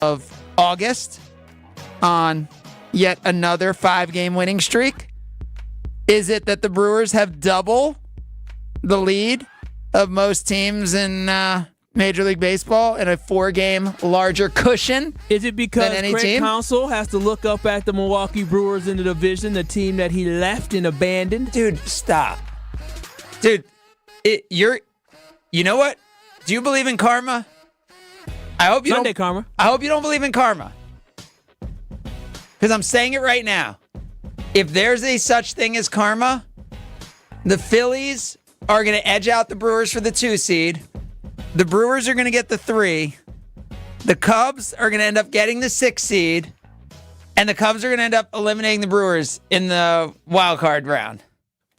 of August on yet another 5-game winning streak? Is it that the Brewers have double the lead of most teams in Major League Baseball and a 4-game larger cushion? Is it because any Craig team? Counsell has to look up at the Milwaukee Brewers in the division, the team that he left and abandoned? Dude, stop. Dude, you know what? Do you believe in karma? I hope you Sunday don't. karma. I hope you don't believe in karma. Because I'm saying it right now. If there's a such thing as karma, the Phillies are going to edge out the Brewers for the 2 seed. The Brewers are going to get the 3. The Cubs are going to end up getting the 6 seed. And the Cubs are going to end up eliminating the Brewers in the wild card round.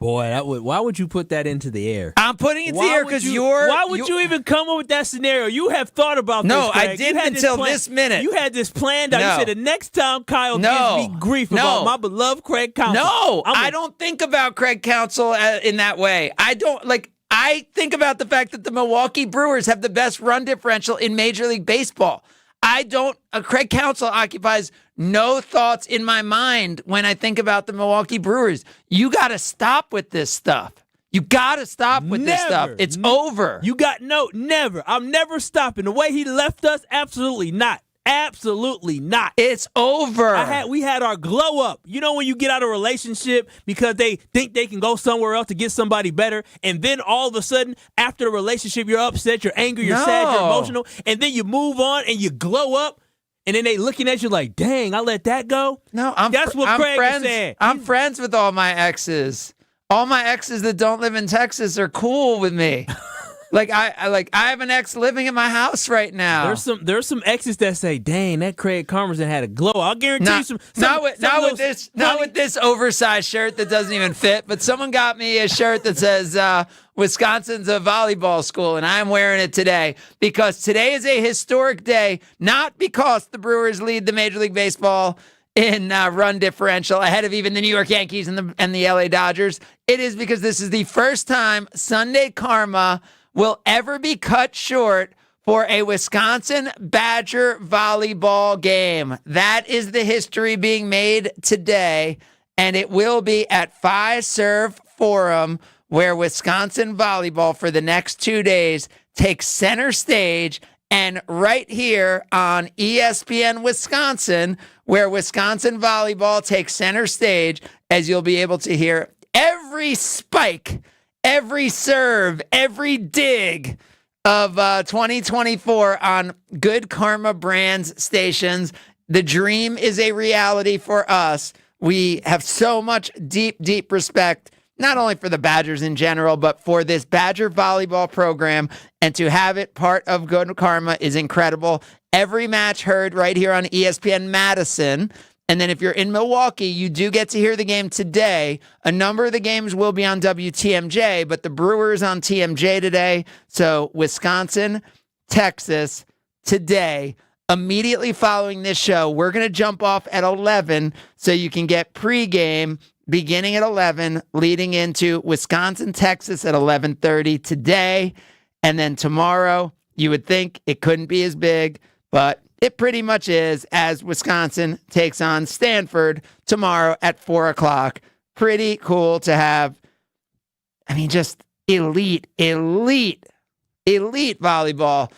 Boy, why would you put that into the air? I'm putting it there because you're... Why would you even come up with that scenario? You have thought about this, No, Craig. I didn't until this minute. You had this planned out. No. You said the next time Kyle No. gives me grief No. about my beloved Craig Counsell. No, I don't think about Craig Counsell in that way. I think about the fact that the Milwaukee Brewers have the best run differential in Major League Baseball. Craig Counsell occupies no thoughts in my mind when I think about the Milwaukee Brewers. You got to stop with this stuff. You got to stop with this stuff. It's over. Never. I'm never stopping. The way he left us, absolutely not. Absolutely not. It's over. We had our glow up. You know when you get out of a relationship because they think they can go somewhere else to get somebody better, and then all of a sudden, after the relationship, you're upset, you're angry, you're sad, you're emotional, and then you move on and you glow up, and then they looking at you like, dang, I let that go? No, That's what Craig is saying. I'm friends with all my exes. All my exes that don't live in Texas are cool with me. I have an ex living in my house right now. There's some exes that say, "Dang, that Craig Karmazin had a glow." I'll guarantee you some. Not with this oversized shirt that doesn't even fit. But someone got me a shirt that says Wisconsin's a volleyball school, and I'm wearing it today because today is a historic day. Not because the Brewers lead the Major League Baseball in run differential ahead of even the New York Yankees and the LA Dodgers. It is because this is the first time Sunday karma will ever be cut short for a Wisconsin Badger volleyball game. That is the history being made today, and it will be at Fiserv Forum, where Wisconsin volleyball for the next 2 days takes center stage, and right here on ESPN Wisconsin, where Wisconsin volleyball takes center stage, as you'll be able to hear every spike, every serve, every dig of 2024 on Good Karma Brands stations. The dream is a reality for us. We have so much deep, deep respect, not only for the Badgers in general, but for this Badger volleyball program. And to have it part of Good Karma is incredible. Every match heard right here on ESPN Madison. And then if you're in Milwaukee, you do get to hear the game today. A number of the games will be on WTMJ, but the Brewers on TMJ today. So Wisconsin, Texas today. Immediately following this show, we're going to jump off at 11 so you can get pregame beginning at 11, leading into Wisconsin, Texas at 11:30 today. And then tomorrow, you would think it couldn't be as big, but it pretty much is, as Wisconsin takes on Stanford tomorrow at 4 o'clock. Pretty cool to have, just elite volleyball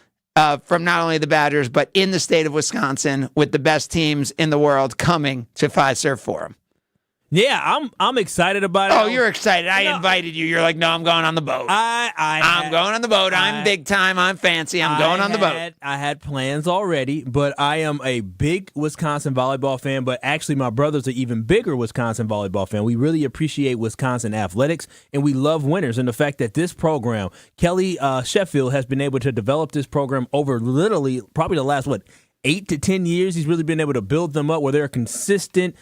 from not only the Badgers, but in the state of Wisconsin with the best teams in the world coming to Fiserv Forum. Yeah, I'm excited about it. Oh, you're excited. I invited you. You're like, no, I'm going on the boat. I'm going on the boat. I'm big time. I'm fancy. I'm going on the boat. I had plans already, but I am a big Wisconsin volleyball fan, but actually my brother's an even bigger Wisconsin volleyball fan. We really appreciate Wisconsin athletics, and we love winners. And the fact that this program, Kelly Sheffield, has been able to develop this program over literally probably the last, 8 to 10 years. He's really been able to build them up where they're consistent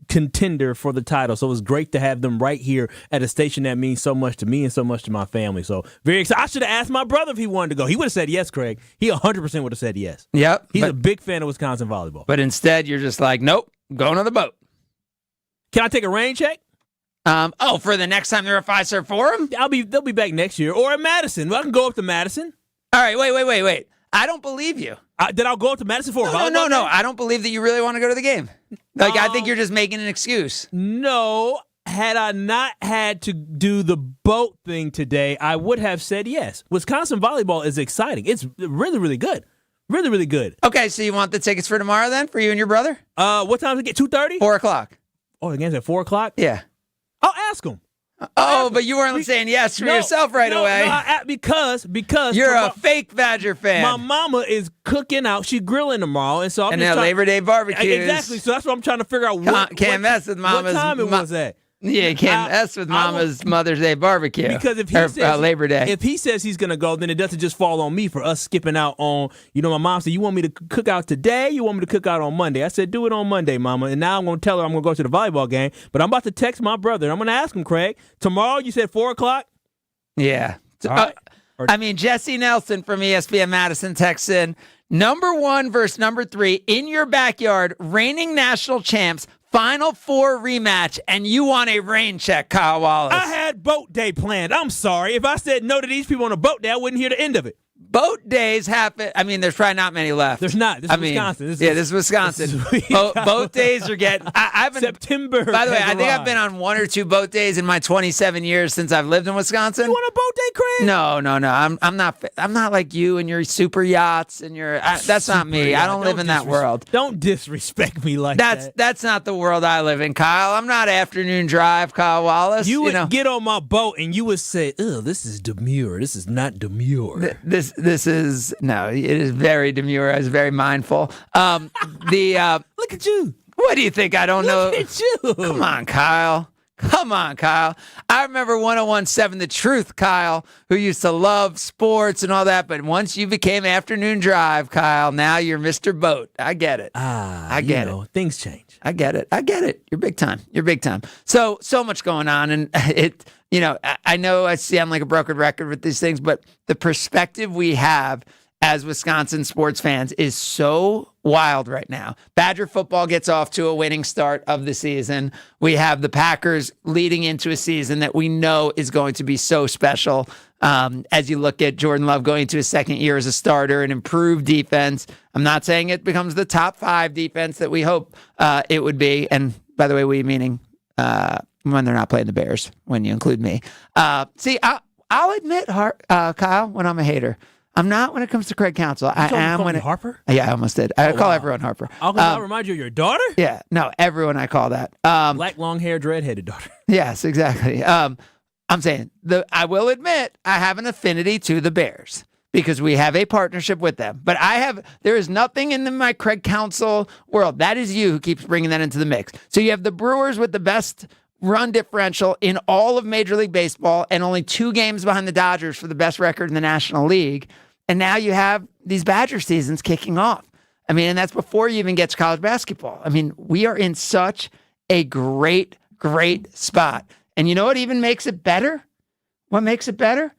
contender for the title. So it was great to have them right here at a station that means so much to me and so much to my family. So very excited. I should have asked my brother if he wanted to go. He would have said yes, Craig. He 100% would have said yes. Yep. He's a big fan of Wisconsin volleyball. But instead, you're just like, nope, going on the boat. Can I take a rain check? For the next time they're at Fiserv Forum? They'll be back next year. Or at Madison. I can go up to Madison. All right, wait. I don't believe you. Then I'll go up to Madison for a volleyball No. game? I don't believe that you really want to go to the game. Like, I think you're just making an excuse. No. Had I not had to do the boat thing today, I would have said yes. Wisconsin volleyball is exciting. It's really, really good. Really, really good. Okay, so you want the tickets for tomorrow then, for you and your brother? What time does it get? 2:30? 4 o'clock. Oh, the game's at 4 o'clock? Yeah. I'll ask them. Oh, but you weren't saying yes for yourself right away. No, because You're a fake Badger fan. My mama is cooking out. She's grilling tomorrow, and so I'm and just now trying, Labor Day barbecues. Exactly. So that's what I'm trying to figure out. Can't mess with Mama's. What time it was at? Yeah, you can't mess with Mama's Mother's Day barbecue. Because if he says Labor Day, if he says he's gonna go, then it doesn't just fall on me for us skipping out on. My mom said, "You want me to cook out today? You want me to cook out on Monday?" I said, "Do it on Monday, Mama." And now I'm gonna tell her I'm gonna go to the volleyball game. But I'm about to text my brother. And I'm gonna ask him, Craig, tomorrow. You said 4 o'clock. Yeah. Right. I mean, Jesse Nelson from ESPN Madison texts in, number 1 versus number 3 in your backyard, reigning national champs. Final 4 rematch, and you want a rain check, Kyle Wallace. I had boat day planned. I'm sorry. If I said no to these people on a boat day, I wouldn't hear the end of it. Boat days happen. I mean, there's probably not many left. There's not. This is Wisconsin. This is Wisconsin. Boat days are getting. I've been September. By the way, I think I've been on 1 or 2 boat days in my 27 years since I've lived in Wisconsin. You want a boat day, Craig? No. I'm not like you and your super yachts and your. That's not me. I don't live in that world. Don't disrespect me like that. That's not the world I live in, Kyle. I'm not afternoon drive, Kyle Wallace. You would get on my boat and you would say, "Oh, this is demure. This is not demure." This is no. It is very demure. I was very mindful. Look at you. What do you think? I don't know. Look at you. Come on, Kyle. I remember 101.7 The Truth, Kyle, who used to love sports and all that. But once you became afternoon drive, Kyle, now you're Mr. Boat. I get it. I get it. Things change. I get it. You're big time. So much going on. And I know I sound like a broken record with these things, but the perspective we have as Wisconsin sports fans is so wild right now. Badger football gets off to a winning start of the season. We have the Packers leading into a season that we know is going to be so special. As you look at Jordan Love going into his second year as a starter, an improved defense. I'm not saying it becomes the top 5 defense that we hope it would be. And by the way, we meaning when they're not playing the Bears, when you include me. I'll admit, Kyle, when I'm a hater. I'm not when it comes to Craig Counsell. I am when Harper? Yeah, I almost did. I call everyone Harper. I'll remind you of your daughter? Yeah, no, everyone I call that. Black, long-haired, red-headed daughter. Yes, exactly. I'm saying, I will admit, I have an affinity to the Bears because we have a partnership with them. But there is nothing in my Craig Counsell world. That is you who keeps bringing that into the mix. So you have the Brewers with the best run differential in all of Major League Baseball and only 2 games behind the Dodgers for the best record in the National League. And now you have these Badger seasons kicking off. I mean, and that's before you even get to college basketball. I mean, we are in such a great spot. And you know what even makes it better? What makes it better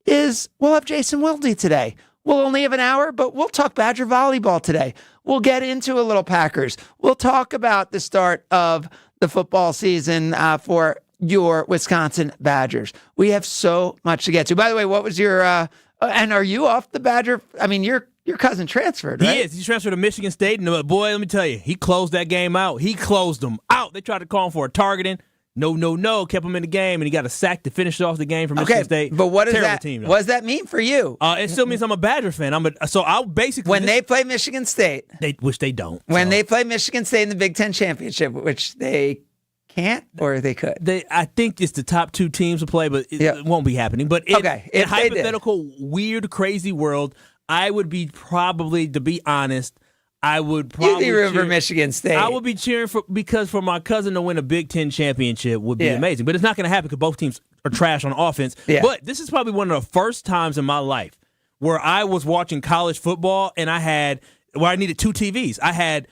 is we'll have Jason Wilde today. We'll only have an hour, but we'll talk Badger volleyball today. We'll get into a little Packers. We'll talk about the start of the football season for your Wisconsin Badgers. We have so much to get to. By the way, what was your... and are you off the Badger? I mean, your cousin transferred, right? He is. He transferred to Michigan State. And boy, let me tell you, he closed that game out. He closed them out. They tried to call him for a targeting. No. Kept him in the game, and he got a sack to finish off the game for Michigan State. But what does that? Team, what does that mean for you? It still means I'm a Badger fan. I'll basically when they play Michigan State, which they don't. When they play Michigan State in the Big Ten championship, which they can't or they could. I think it's the top 2 teams to play, but it won't be happening. But in a hypothetical, weird, crazy world, I would be probably, to be honest, I would probably You'd be rooting for Michigan State. I would be cheering because for my cousin to win a Big Ten championship would be amazing. But it's not going to happen because both teams are trash on offense. Yeah. But this is probably one of the first times in my life where I was watching college football and I needed 2 TVs. I had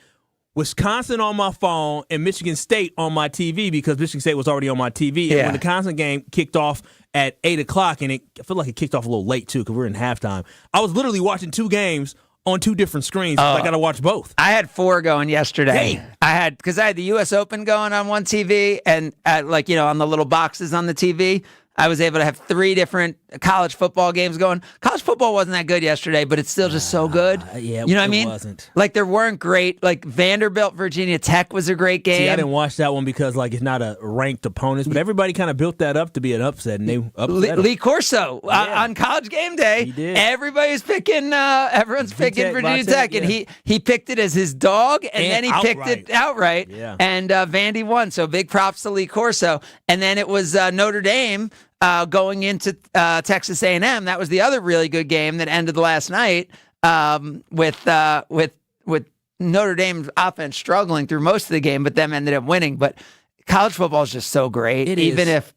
Wisconsin on my phone and Michigan State on my TV because Michigan State was already on my TV. And when the Wisconsin game kicked off at 8 o'clock, and I feel like it kicked off a little late too because we're in halftime, I was literally watching 2 games on 2 different screens. I got to watch both. I had 4 going yesterday. Dang. Because I had the U.S. Open going on one TV, and on the little boxes on the TV, I was able to have 3 different college football games going. College football wasn't that good yesterday, but it's still just so good. Yeah, you know what I mean? Wasn't. Like there weren't great. Like Vanderbilt, Virginia Tech was a great game. See, I didn't watch that one because like it's not a ranked opponent, but everybody kind of built that up to be an upset, and they upset Lee Corso on College Game Day. He did. Everybody's picking. Everyone's picking Virginia Tech, and he picked it as his dog, and then he picked it outright. Yeah. And Vandy won. So big props to Lee Corso. And then it was Notre Dame going into Texas A&M. That was the other really good game that ended last night with Notre Dame's offense struggling through most of the game, but them ended up winning. But college football is just so great. Even if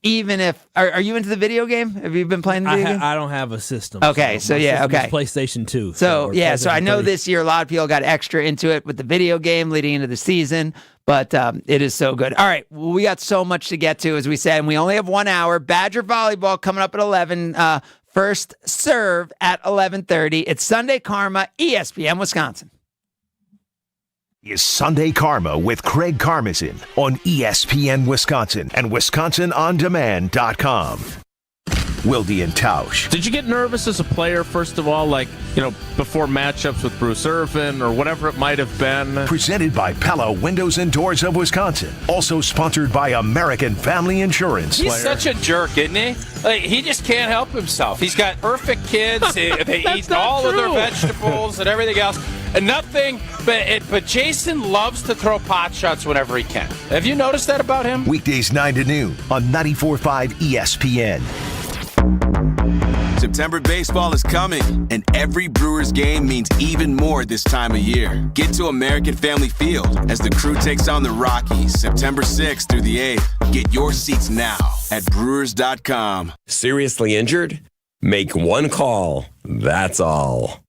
are you into the video game? Have you been playing the video game? I don't have a system. Okay, so yeah, okay. PlayStation 2. So I know this year a lot of people got extra into it with the video game leading into the season, but it is so good. All right, well, we got so much to get to, as we said, and we only have 1 hour. Badger volleyball coming up at 11. First serve at 11:30. It's Sunday Karma, ESPN Wisconsin. Is Sunday Karma with Craig Karmazin on ESPN Wisconsin and WisconsinOnDemand.com. Wilde and Tausch. Did you get nervous as a player, first of all, before matchups with Bruce Irvin or whatever it might have been? Presented by Pella Windows and Doors of Wisconsin. Also sponsored by American Family Insurance. He's such a jerk, isn't he? He just can't help himself. He's got perfect kids. They eat all of their vegetables and everything else. And nothing, but Jason loves to throw pot shots whenever he can. Have you noticed that about him? Weekdays 9 to noon on 94.5 ESPN. September baseball is coming, and every Brewers game means even more this time of year. Get to American Family Field as the crew takes on the Rockies September 6th through the 8th. Get your seats now at Brewers.com. Seriously injured? Make one call. That's all.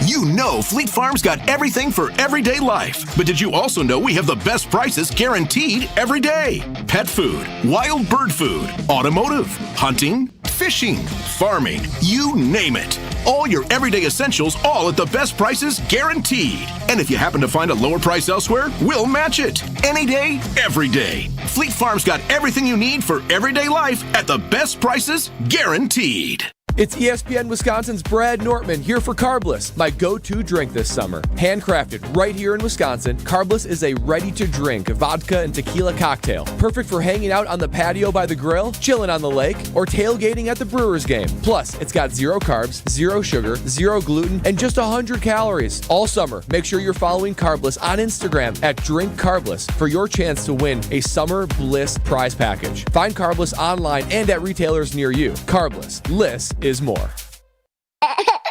You know Fleet Farm's got everything for everyday life. But did you also know we have the best prices guaranteed every day? Pet food, wild bird food, automotive, hunting, fishing, farming, you name it. All your everyday essentials, all at the best prices guaranteed. And if you happen to find a lower price elsewhere, we'll match it. Any day, every day. Fleet Farm's got everything you need for everyday life at the best prices guaranteed. It's ESPN Wisconsin's Brad Nortman here for Carbless, my go-to drink this summer. Handcrafted right here in Wisconsin, Carbless is a ready-to-drink vodka and tequila cocktail. Perfect for hanging out on the patio by the grill, chilling on the lake, or tailgating at the Brewers game. Plus, it's got 0 carbs, 0 sugar, 0 gluten, and just 100 calories. All summer, make sure you're following Carbless on Instagram at Drink Carbless for your chance to win a Summer Bliss prize package. Find Carbless online and at retailers near you. Carbless. Liss is more.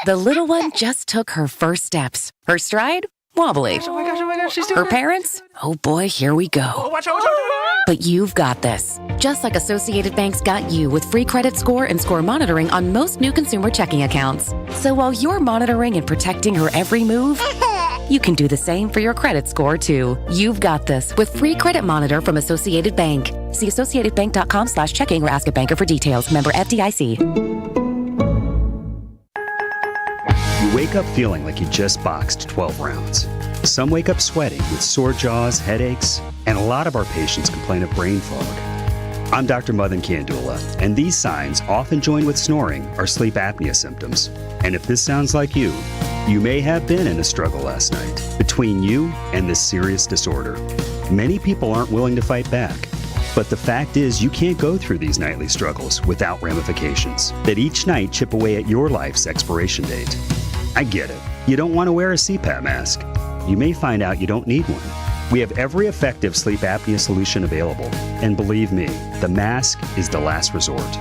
The little one just took her first steps. Her stride? Wobbly. Oh my gosh, she's doing Her parents? Oh boy, here we go. Watch out. But you've got this. Just like Associated Bank's got you with free credit score and score monitoring on most new consumer checking accounts. So while you're monitoring and protecting her every move, you can do the same for your credit score too. You've got this with free credit monitor from Associated Bank. See associatedbank.com/checking or ask a banker for details. Member FDIC. You wake up feeling like you just boxed 12 rounds. Some wake up sweating with sore jaws, headaches, and a lot of our patients complain of brain fog. I'm Dr. Madan Kandula, and these signs, often joined with snoring, are sleep apnea symptoms. And if this sounds like you may have been in a struggle last night between you and this serious disorder. Many people aren't willing to fight back. But the fact is, you can't go through these nightly struggles without ramifications that each night chip away at your life's expiration date. I get it. You don't want to wear a CPAP mask. You may find out you don't need one. We have every effective sleep apnea solution available. And believe me, the mask is the last resort.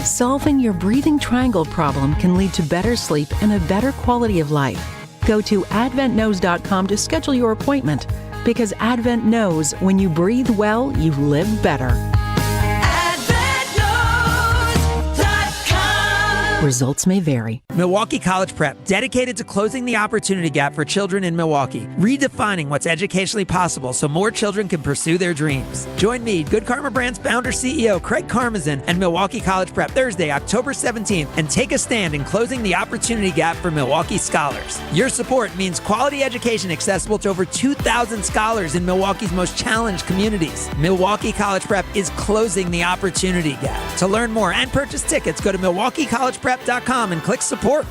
Solving your breathing triangle problem can lead to better sleep and a better quality of life. Go to adventknows.com to schedule your appointment, because Advent knows when you breathe well, you live better. AdventKnows.com. Results may vary. Milwaukee College Prep, dedicated to closing the opportunity gap for children in Milwaukee, redefining what's educationally possible so more children can pursue their dreams. Join me, Good Karma Brand's founder CEO Craig Karmazin, and Milwaukee College Prep Thursday, October 17th, and take a stand in closing the opportunity gap for Milwaukee scholars. Your support means quality education accessible to over 2,000 scholars in Milwaukee's most challenged communities. Milwaukee College Prep is closing the opportunity gap. To learn more and purchase tickets, go to MilwaukeeCollegePrep.com and click support.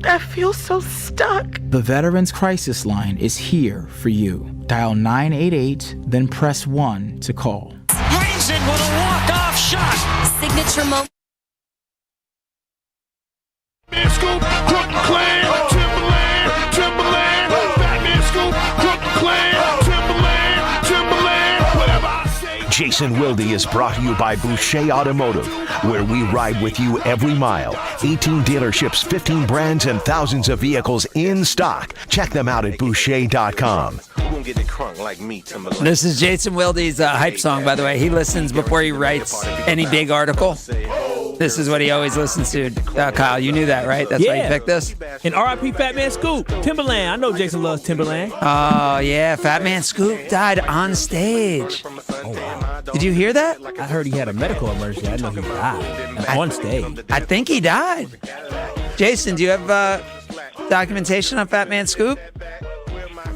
I feel so stuck. The Veterans Crisis Line is here for you. Dial 988, then press 1 to call. Rings it with a walk-off shot. Signature moment. Scoop, Brooklyn Clan, Timberland, Batman Scoop, Brooklyn Clan, Timberland, whatever I say. Jason Wilde is brought to you by Boucher Automotive, where we ride with you every mile. 18 dealerships, 15 brands, and thousands of vehicles in stock. Check them out at Boucher.com. This is Jason Wilde's hype song, by the way. He listens before he writes any big article. This is what he always listens to. Kyle, you knew that, right? That's why you picked this? And R.I.P. Fat Man Scoop, Timberland. I know Jason loves Timberland. Oh, yeah. Fat Man Scoop died on stage. Oh, wow. Did you hear that? I heard he had a medical emergency. I know he died on stage. I think he died. Jason, do you have documentation on Fat Man Scoop?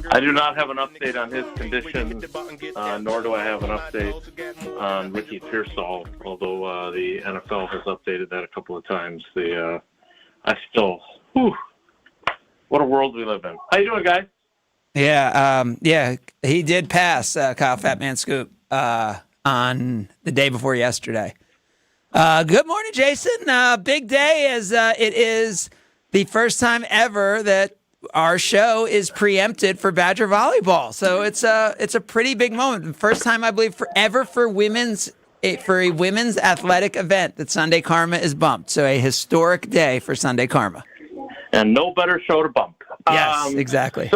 I do not have an update on his condition, nor do I have an update on Ricky Pearsall, although the NFL has updated that a couple of times. What a world we live in. How you doing, guys? Yeah, he did pass, Kyle Fat Man Scoop, on the day before yesterday. Good morning, Jason. Big day as it is the first time ever that our show is preempted for Badger volleyball. So it's a pretty big moment. First time, I believe, forever for a women's athletic event that Sunday Karma is bumped. So a historic day for Sunday Karma. And no better show to bump. Yes, exactly.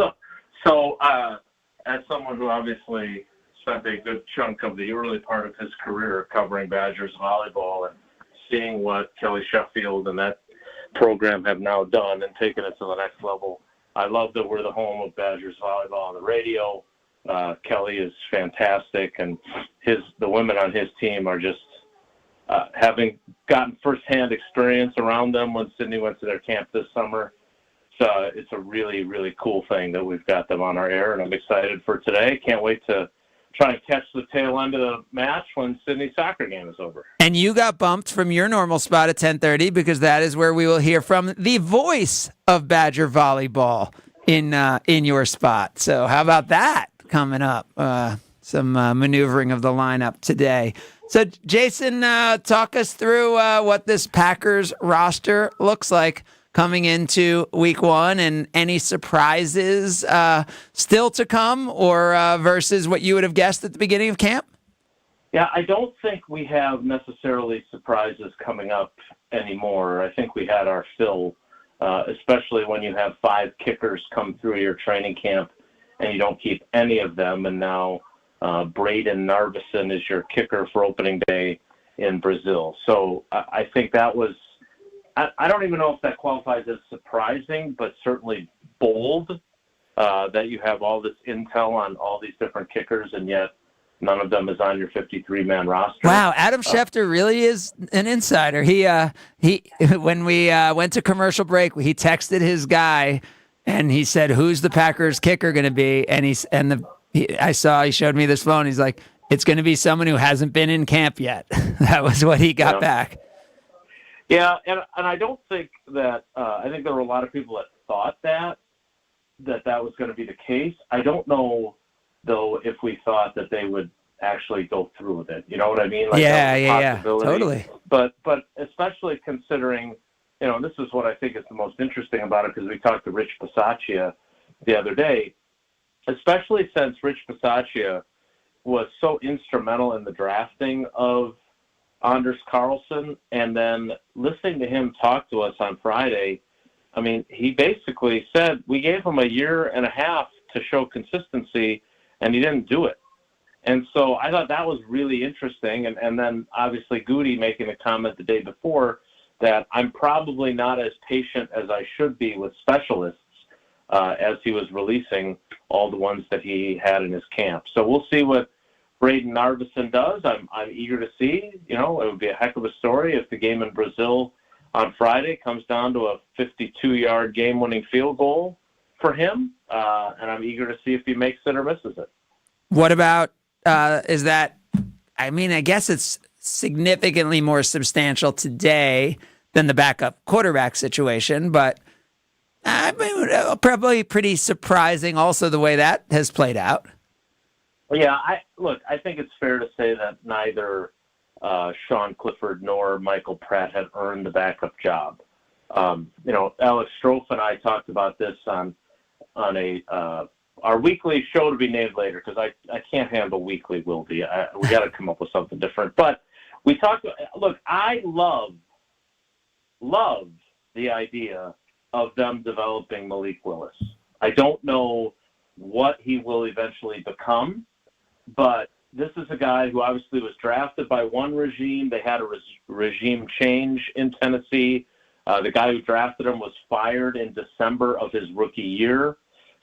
So as someone who obviously spent a good chunk of the early part of his career covering Badgers volleyball and seeing what Kelly Sheffield and that program have now done and taken it to the next level, I love that we're the home of Badgers volleyball on the radio. Kelly is fantastic, and the women on his team are just having gotten firsthand experience around them when Sydney went to their camp this summer. So it's a really, really cool thing that we've got them on our air, and I'm excited for today. Can't wait to try and catch the tail end of the match when Sydney's soccer game is over. And you got bumped from your normal spot at 10:30 because that is where we will hear from the voice of Badger volleyball in your spot. So how about that coming up? Some maneuvering of the lineup today. So Jason, talk us through what this Packers roster looks like coming into week one, and any surprises still to come, or versus what you would have guessed at the beginning of camp? Yeah, I don't think we have necessarily surprises coming up anymore. I think we had our fill, especially when you have 5 kickers come through your training camp and you don't keep any of them. And now Braden Narveson is your kicker for opening day in Brazil. So I think that was, I don't even know if that qualifies as surprising, but certainly bold that you have all this intel on all these different kickers, and yet none of them is on your 53-man roster. Wow, Adam Schefter really is an insider. He when we went to commercial break, he texted his guy, and he said, "Who's the Packers kicker going to be?" And he showed me this phone. He's like, "It's going to be someone who hasn't been in camp yet." That was what he got back. Yeah, and I don't think that I think there were a lot of people that thought that was going to be the case. I don't know, though, if we thought that they would actually go through with it. You know what I mean? Like, yeah, totally. But especially considering, this is what I think is the most interesting about it, because we talked to Rich Bisaccia the other day, especially since Rich Bisaccia was so instrumental in the drafting of Anders Carlson, and then listening to him talk to us on Friday, I mean, he basically said we gave him a year and a half to show consistency, and he didn't do it. And so I thought that was really interesting. And then obviously Goody making a comment the day before that I'm probably not as patient as I should be with specialists as he was releasing all the ones that he had in his camp. So we'll see what Braden Narveson does. I'm eager to see. You know, it would be a heck of a story if the game in Brazil on Friday comes down to a 52-yard game-winning field goal for him. And I'm eager to see if he makes it or misses it. What about, is that, I mean, I guess it's significantly more substantial today than the backup quarterback situation, but I mean, probably pretty surprising also the way that has played out. Yeah, I think it's fair to say that neither Sean Clifford nor Michael Pratt had earned the backup job. You know, Alex Strofe and I talked about this on our weekly show to be named later because I can't handle weekly, Wildy. We got to come up with something different. But we talked. Look, I love the idea of them developing Malik Willis. I don't know what he will eventually become, but this is a guy who obviously was drafted by one regime. They had a regime change in Tennessee. The guy who drafted him was fired in December of his rookie year.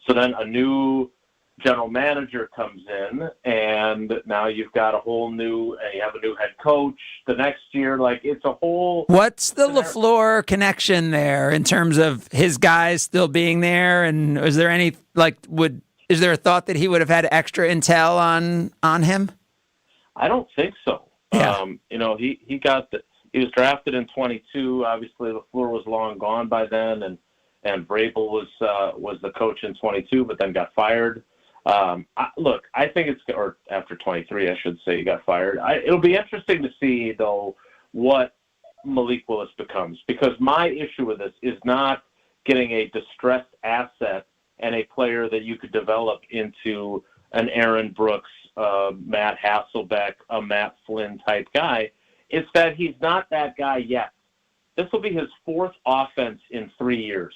So then a new general manager comes in, and now you've got you have a new head coach the next year. Like, it's a whole... What's the LaFleur connection there in terms of his guys still being there? And is there any, is there a thought that he would have had extra intel on him? I don't think so. Yeah. You know, he was drafted in 22. Obviously, LaFleur was long gone by then, and Vrabel was the coach in 22, but then got fired. I think or after 23, I should say, he got fired. It'll be interesting to see, though, what Malik Willis becomes, because my issue with this is not getting a distressed asset and a player that you could develop into an Aaron Brooks, Matt Hasselbeck, a Matt Flynn type guy. It's that he's not that guy yet. This will be his fourth offense in 3 years.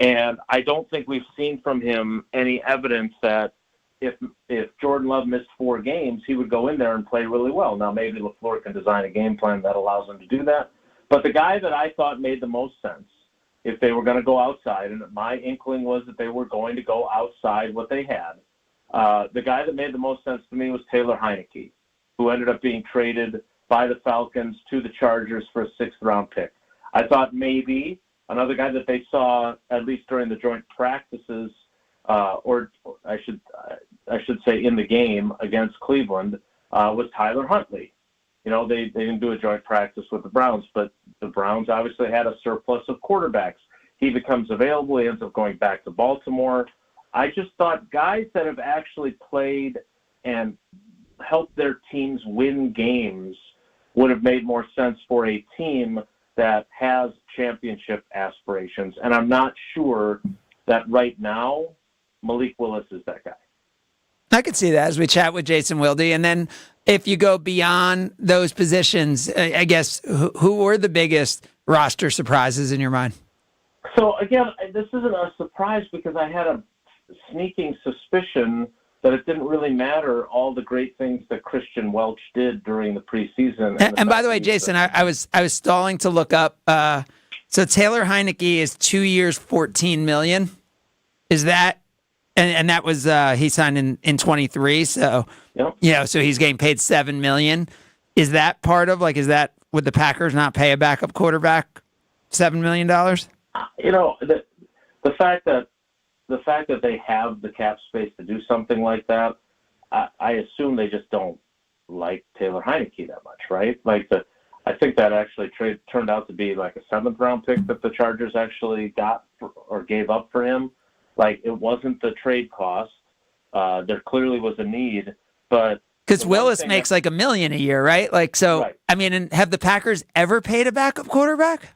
And I don't think we've seen from him any evidence that if Jordan Love missed 4 games, he would go in there and play really well. Now, maybe LaFleur can design a game plan that allows him to do that. But the guy that I thought made the most sense, if they were going to go outside, and my inkling was that they were going to go outside what they had, the guy that made the most sense to me was Taylor Heineke, who ended up being traded by the Falcons to the Chargers for a 6th-round pick. I thought maybe another guy that they saw, at least during the joint practices, or I should say in the game against Cleveland, was Tyler Huntley. You know, they didn't do a joint practice with the Browns, but the Browns obviously had a surplus of quarterbacks. He becomes available. He ends up going back to Baltimore. I just thought guys that have actually played and helped their teams win games would have made more sense for a team that has championship aspirations. And I'm not sure that right now Malik Willis is that guy. I could see that as we chat with Jason Wilde. And then if you go beyond those positions, I guess, who were the biggest roster surprises in your mind? So, again, this isn't a surprise because I had a sneaking suspicion that it didn't really matter all the great things that Christian Welch did during the preseason. And by the way, Jason, I was stalling to look up. So Taylor Heineke is 2 years, $14 million. Is that, and that was he signed in 23. So so he's getting paid $7 million. Is that part of would the Packers not pay a backup quarterback $7 million? You know, the fact that they have the cap space to do something like that, I assume they just don't like Taylor Heineke that much, right? I think that actually turned out to be like a 7th-round pick that the Chargers actually got or gave up for him. It wasn't the trade cost. There clearly was a need, but because Willis makes $1 million a year, right? Right. I mean, and have the Packers ever paid a backup quarterback?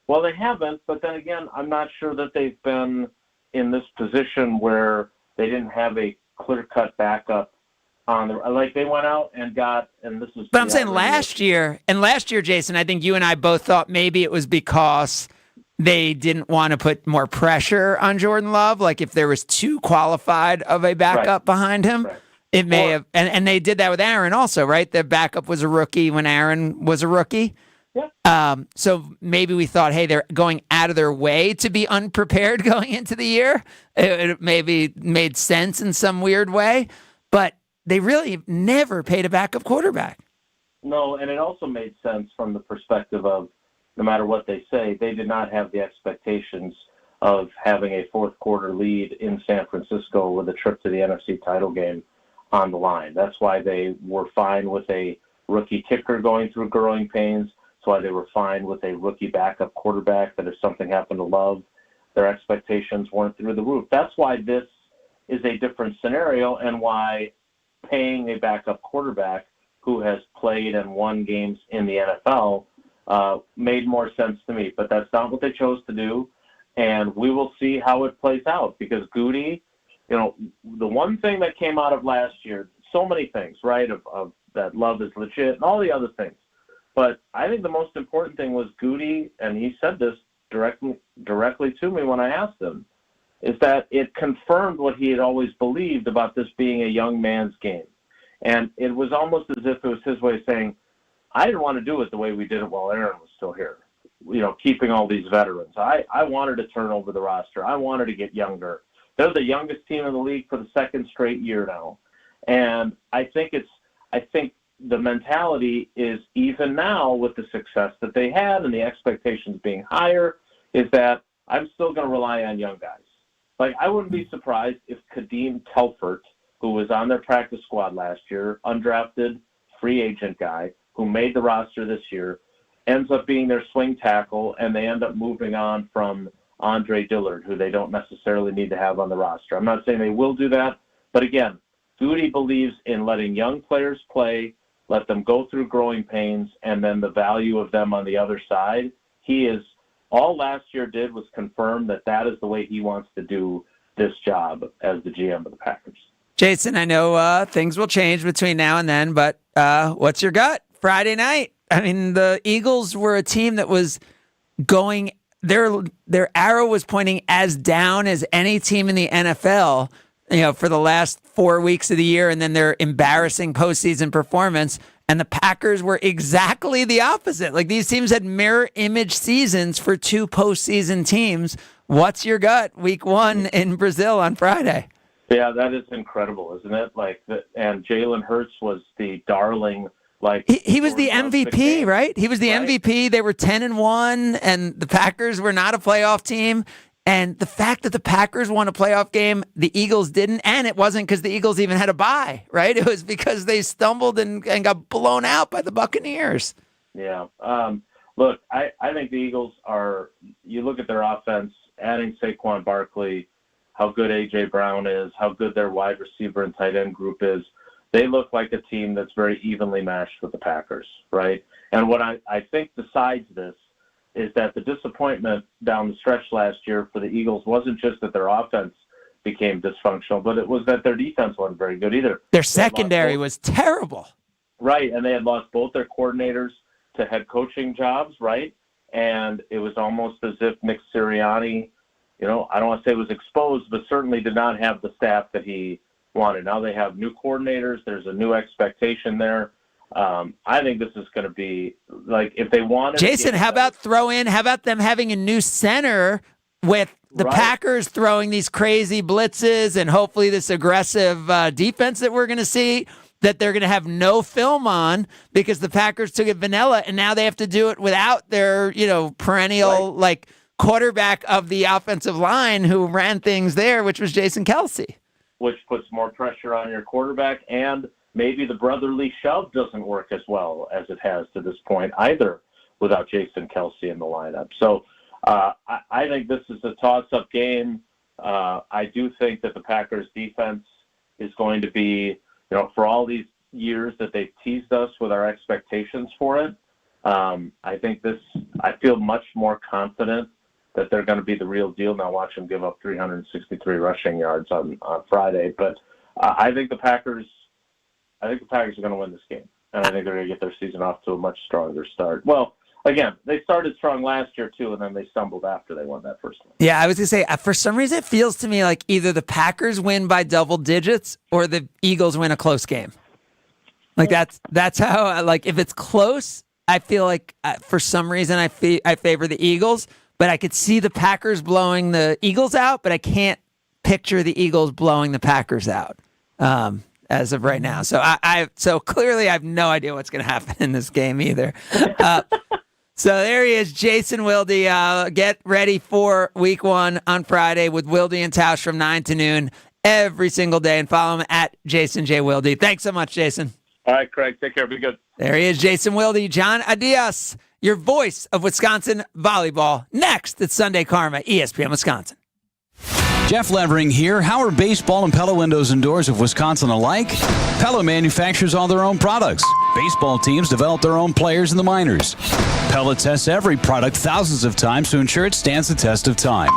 Well, they haven't, but then again, I'm not sure that they've been in this position where they didn't have a clear-cut backup on the they went out and got, and this is. But I'm saying last year, Jason, I think you and I both thought maybe it was because they didn't want to put more pressure on Jordan Love, if there was too qualified of a backup behind him. Right. It may have, and they did that with Aaron also, right? Their backup was a rookie when Aaron was a rookie. Yeah. So maybe we thought, hey, they're going out of their way to be unprepared going into the year. It maybe made sense in some weird way, but they really never paid a backup quarterback. No, and it also made sense from the perspective of no matter what they say, they did not have the expectations of having a fourth quarter lead in San Francisco with a trip to the NFC title game on the line. That's why they were fine with a rookie kicker going through growing pains. That's why they were fine with a rookie backup quarterback that if something happened to Love, their expectations weren't through the roof. That's why this is a different scenario and why paying a backup quarterback who has played and won games in the NFL made more sense to me. But that's not what they chose to do, and we will see how it plays out because Goody, the one thing that came out of last year, so many things, right, of that Love is legit and all the other things. But I think the most important thing was Goody, and he said this directly to me when I asked him, is that it confirmed what he had always believed about this being a young man's game. And it was almost as if it was his way of saying, I didn't want to do it the way we did it while Aaron was still here, keeping all these veterans. I wanted to turn over the roster. I wanted to get younger. They're the youngest team in the league for the second straight year now. And I think the mentality is even now with the success that they had and the expectations being higher is that I'm still going to rely on young guys. Like, I wouldn't be surprised if Kadeem Telfort, who was on their practice squad last year, undrafted free agent guy who made the roster this year, ends up being their swing tackle, and they end up moving on from Andre Dillard, who they don't necessarily need to have on the roster. I'm not saying they will do that, but again, Goody believes in letting young players play, let them go through growing pains, and then the value of them on the other side. All last year did was confirm that is the way he wants to do this job as the GM of the Packers. Jason, I know things will change between now and then, but what's your gut? Friday night. I mean, the Eagles were a team that was going, their arrow was pointing as down as any team in the NFL, for the last 4 weeks of the year, and then their embarrassing postseason performance. And the Packers were exactly the opposite. Like, these teams had mirror image seasons for two postseason teams. What's your gut week 1 in Brazil on Friday? Yeah, that is incredible, isn't it? And Jalen Hurts was the darling. He was the MVP, right? He was the MVP. They were 10-1, and the Packers were not a playoff team. And the fact that the Packers won a playoff game, the Eagles didn't, and it wasn't because the Eagles even had a bye, right? It was because they stumbled and got blown out by the Buccaneers. Yeah. Look, I think the Eagles are, you look at their offense, adding Saquon Barkley, how good A.J. Brown is, how good their wide receiver and tight end group is. They look like a team that's very evenly matched with the Packers, right? And what I think decides this is that the disappointment down the stretch last year for the Eagles wasn't just that their offense became dysfunctional, but it was that their defense wasn't very good either. Their secondary was terrible. Right, and they had lost both their coordinators to head coaching jobs, right? And it was almost as if Nick Sirianni, I don't want to say was exposed, but certainly did not have the staff that he wanted. Now they have new coordinators. There's a new expectation there. I think this is going to be if they wanted. Jason, how about them having a new center with the Packers throwing these crazy blitzes and hopefully this aggressive defense that we're going to see that they're going to have no film on because the Packers took it vanilla and now they have to do it without their, perennial quarterback of the offensive line who ran things there, which was Jason Kelce. Which puts more pressure on your quarterback, and maybe the brotherly shove doesn't work as well as it has to this point either without Jason Kelce in the lineup. So I think this is a toss-up game. I do think that the Packers defense is going to be, for all these years that they've teased us with our expectations for it, I feel much more confident that they're going to be the real deal. Now watch them give up 363 rushing yards on Friday. But I think the Packers are going to win this game. And I think they're going to get their season off to a much stronger start. Well, again, they started strong last year too, and then they stumbled after they won that first one. Yeah, I was going to say, for some reason, it feels to me like either the Packers win by double digits or the Eagles win a close game. Like that's how, like, if it's close, I feel like for some reason I favor the Eagles, but I could see the Packers blowing the Eagles out, but I can't picture the Eagles blowing the Packers out as of right now. So so clearly I have no idea what's going to happen in this game either. So there he is, Jason Wilde. Get ready for week 1 on Friday with Wilde and Tausch from 9 to noon every single day, and follow him at Jason J. Wilde. Thanks so much, Jason. All right, Craig. Take care. Be good. There he is, Jason Wilde. John Adias, your voice of Wisconsin volleyball. Next, it's Sunday Karma, ESPN Wisconsin. Jeff Levering here. How are baseball and Pella windows and doors of Wisconsin alike? Pella manufactures all their own products. Baseball teams develop their own players in the minors. Pella tests every product thousands of times to ensure it stands the test of time.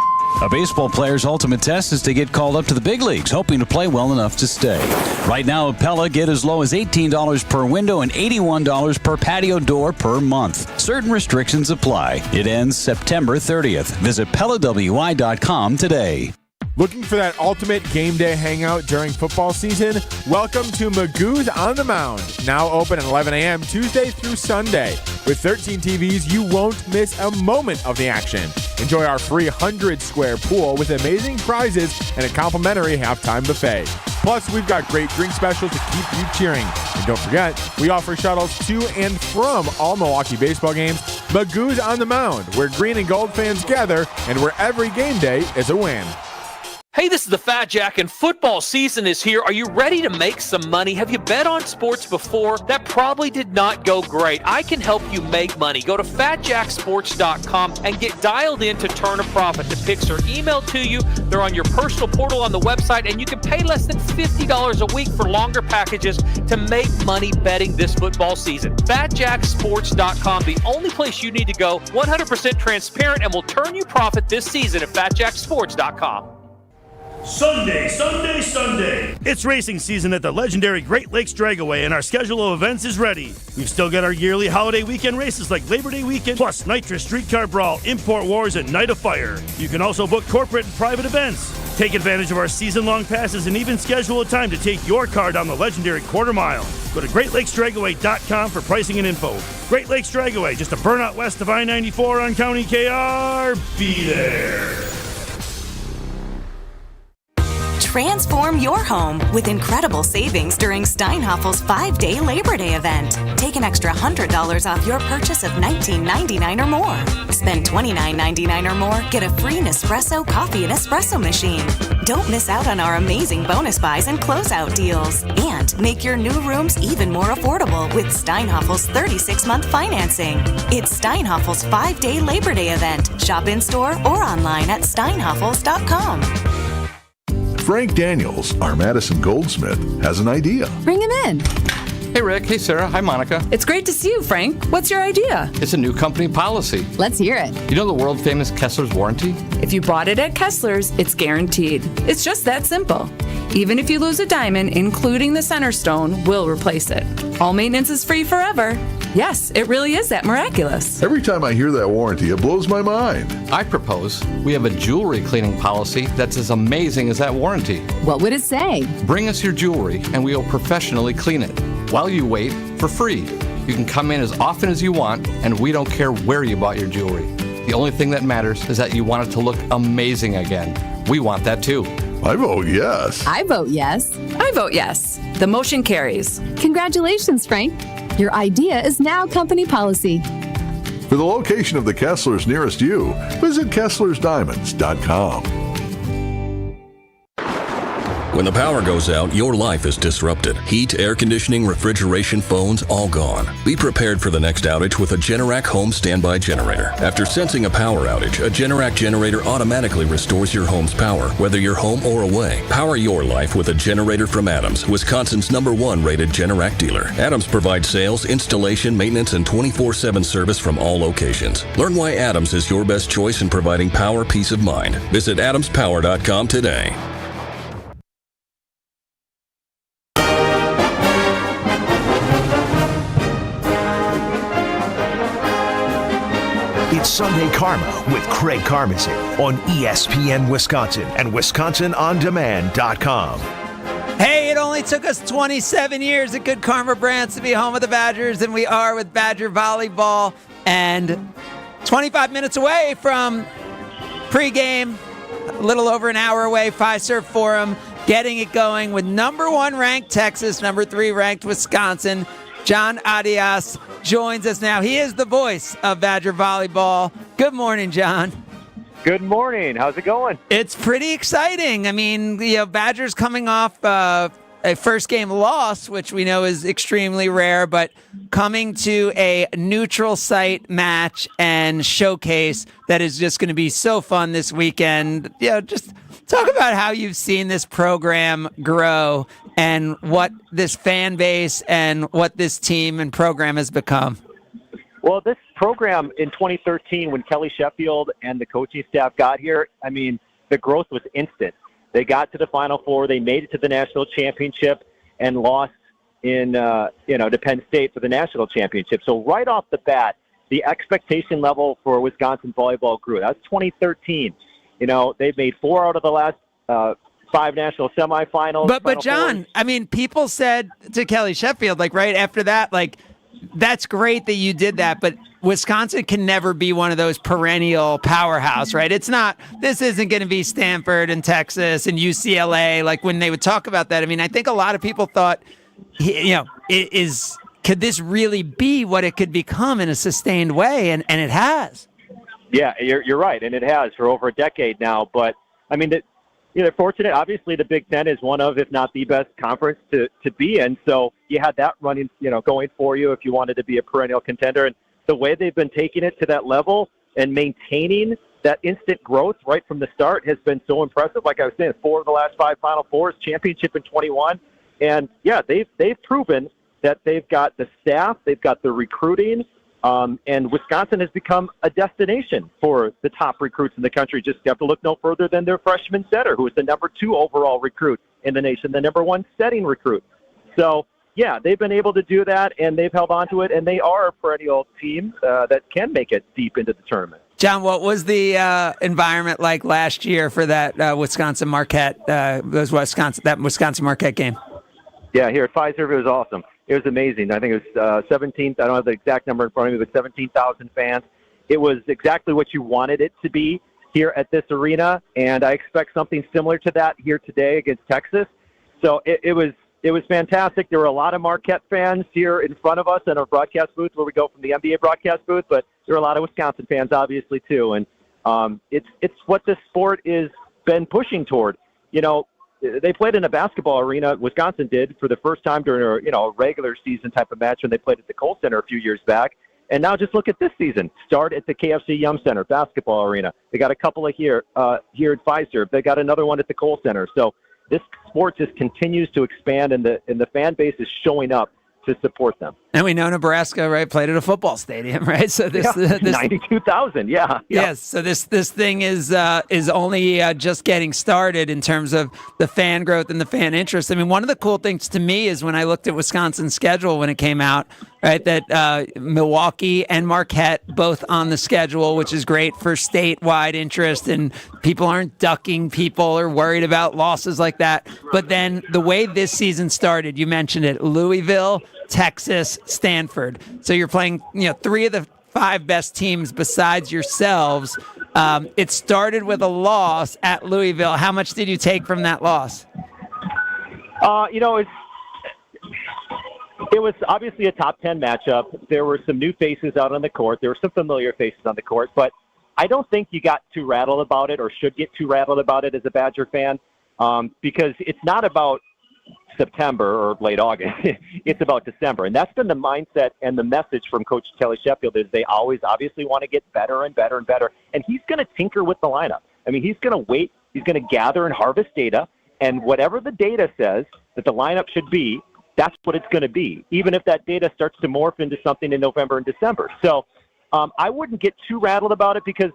A baseball player's ultimate test is to get called up to the big leagues, hoping to play well enough to stay. Right now at Pella, get as low as $18 per window and $81 per patio door per month. Certain restrictions apply. It ends September 30th. Visit PellaWI.com today. Looking for that ultimate game day hangout during football season? Welcome to Magoo's on the Mound. Now open at 11 a.m. Tuesday through Sunday. With 13 TVs, you won't miss a moment of the action. Enjoy our free 100-square pool with amazing prizes and a complimentary halftime buffet. Plus, we've got great drink specials to keep you cheering. And don't forget, we offer shuttles to and from all Milwaukee baseball games. Magoo's on the Mound, where green and gold fans gather and where every game day is a win. Hey, this is the Fat Jack, and football season is here. Are you ready to make some money? Have you bet on sports before? That probably did not go great. I can help you make money. Go to FatJackSports.com and get dialed in to turn a profit. The picks are emailed to you. They're on your personal portal on the website, and you can pay less than $50 a week for longer packages to make money betting this football season. FatJackSports.com, the only place you need to go. 100% transparent, and will turn you profit this season at FatJackSports.com. Sunday, Sunday, Sunday. It's racing season at the legendary Great Lakes Dragaway, and our schedule of events is ready. We've still got our yearly holiday weekend races like Labor Day weekend, plus Nitrous Streetcar Brawl, Import Wars, and Night of Fire. You can also book corporate and private events. Take advantage of our season-long passes and even schedule a time to take your car down the legendary quarter mile. Go to GreatLakesDragaway.com for pricing and info. Great Lakes Dragaway, just a burnout west of I-94 on County KR. Be there. Transform your home with incredible savings during Steinhaffel's 5-day Labor Day event. Take an extra $100 off your purchase of $19.99 or more. Spend $29.99 or more, get a free Nespresso coffee and espresso machine. Don't miss out on our amazing bonus buys and closeout deals. And make your new rooms even more affordable with Steinhaffel's 36-month financing. It's Steinhaffel's 5-day Labor Day event. Shop in-store or online at steinhaffels.com. Frank Daniels, our Madison Goldsmith, has an idea. Bring him in. Hey, Rick. Hey, Sarah. Hi, Monica. It's great to see you, Frank. What's your idea? It's a new company policy. Let's hear it. You know the world-famous Kessler's warranty? If you bought it at Kessler's, it's guaranteed. It's just that simple. Even if you lose a diamond, including the center stone, we'll replace it. All maintenance is free forever. Yes, it really is that miraculous. Every time I hear that warranty, it blows my mind. I propose we have a jewelry cleaning policy that's as amazing as that warranty. What would it say? Bring us your jewelry and we will professionally clean it. While you wait, for free. You can come in as often as you want, and we don't care where you bought your jewelry. The only thing that matters is that you want it to look amazing again. We want that too. I vote yes. I vote yes. I vote yes. The motion carries. Congratulations, Frank. Your idea is now company policy. For the location of the Kesslers nearest you, visit KesslersDiamonds.com. When the power goes out, your life is disrupted. Heat, air conditioning, refrigeration, phones, all gone. Be prepared for the next outage with a Generac home standby generator. After sensing a power outage, a Generac generator automatically restores your home's power, whether you're home or away. Power your life with a generator from Adams, Wisconsin's #1 rated Generac dealer. Adams provides sales, installation, maintenance, and 24/7 service from all locations. Learn why Adams is your best choice in providing power peace of mind. Visit adamspower.com today. Sunday Karma with Craig Karmazin on ESPN Wisconsin and WisconsinOnDemand.com. Hey, it only took us 27 years at Good Karma Brands to be home of the Badgers, and we are with Badger Volleyball. And 25 minutes away from pregame, a little over an hour away, Fiserv Forum, getting it going with number 1 ranked Texas, number 3 ranked Wisconsin. John Arias joins us now. He is the voice of Badger Volleyball. Good morning, John. Good morning. How's it going? It's pretty exciting. I mean, Badgers coming off a first game loss, which we know is extremely rare, but coming to a neutral site match and showcase that is just going to be so fun this weekend. Just talk about how you've seen this program grow and what this fan base and what this team and program has become. Well, this program in 2013, when Kelly Sheffield and the coaching staff got here, I mean, the growth was instant. They got to the Final Four. They made it to the national championship and lost in, to Penn State for the national championship. So right off the bat, the expectation level for Wisconsin volleyball grew. That's 2013. They've made 4 out of the last 5 national semifinals. But John, I mean, people said to Kelly Sheffield, right after that, that's great that you did that, but Wisconsin can never be one of those perennial powerhouse, right? This isn't going to be Stanford and Texas and UCLA. When they would talk about that, I mean, I think a lot of people thought, could this really be what it could become in a sustained way? And it has. Yeah, you're right. And it has for over a decade now. But I mean, they're fortunate. Obviously, the Big Ten is one of, if not the best conference to be in. So you had that running, going for you if you wanted to be a perennial contender. And the way they've been taking it to that level and maintaining that instant growth right from the start has been so impressive. Like I was saying, 4 of the last 5 Final Fours, championship in 21. And yeah, they've proven that they've got the staff, they've got the recruiting, and Wisconsin has become a destination for the top recruits in the country. Just have to look no further than their freshman setter, who is the number 2 overall recruit in the nation, the number 1 setting recruit. So, yeah, they've been able to do that, and they've held on to it, and they are a perennial team that can make it deep into the tournament. John, what was the environment like last year for that Wisconsin Marquette Marquette game? Yeah, here at Fiserv, it was awesome. It was amazing. I think it was 17. I don't have the exact number in front of me, but 17,000 fans. It was exactly what you wanted it to be here at this arena, and I expect something similar to that here today against Texas. So it was fantastic. There were a lot of Marquette fans here in front of us in our broadcast booth where we go from the NBA broadcast booth, but there were a lot of Wisconsin fans, obviously, too. And it's what this sport is been pushing toward. They played in a basketball arena, Wisconsin did, for the first time during a regular season type of match when they played at the Kohl Center a few years back. And now just look at this season. Start at the KFC Yum Center basketball arena. They got a couple of here at Fiserv. They got another one at the Kohl Center. So this sport just continues to expand, and the fan base is showing up to support them. And we know Nebraska, right, played at a football stadium, right? So this 92,000, yeah. Yes, so this thing is only just getting started in terms of the fan growth and the fan interest. I mean, one of the cool things to me is when I looked at Wisconsin's schedule when it came out, right, that Milwaukee and Marquette both on the schedule, which is great for statewide interest, and people aren't ducking people or worried about losses like that. But then the way this season started, you mentioned it, Louisville, Texas, Stanford. So you're playing, 3 of the 5 best teams besides yourselves. It started with a loss at Louisville. How much did you take from that loss? It was obviously a top 10 matchup. There were some new faces out on the court. There were some familiar faces on the court, but I don't think you got too rattled about it or should get too rattled about it as a Badger fan, because it's not about September or late August. It's about December. And that's been the mindset and the message from Coach Kelly Sheffield is they always obviously want to get better and better and better. And he's going to tinker with the lineup. I mean, he's going to wait. He's going to gather and harvest data. And whatever the data says that the lineup should be, that's what it's going to be, even if that data starts to morph into something in November and December. So I wouldn't get too rattled about it because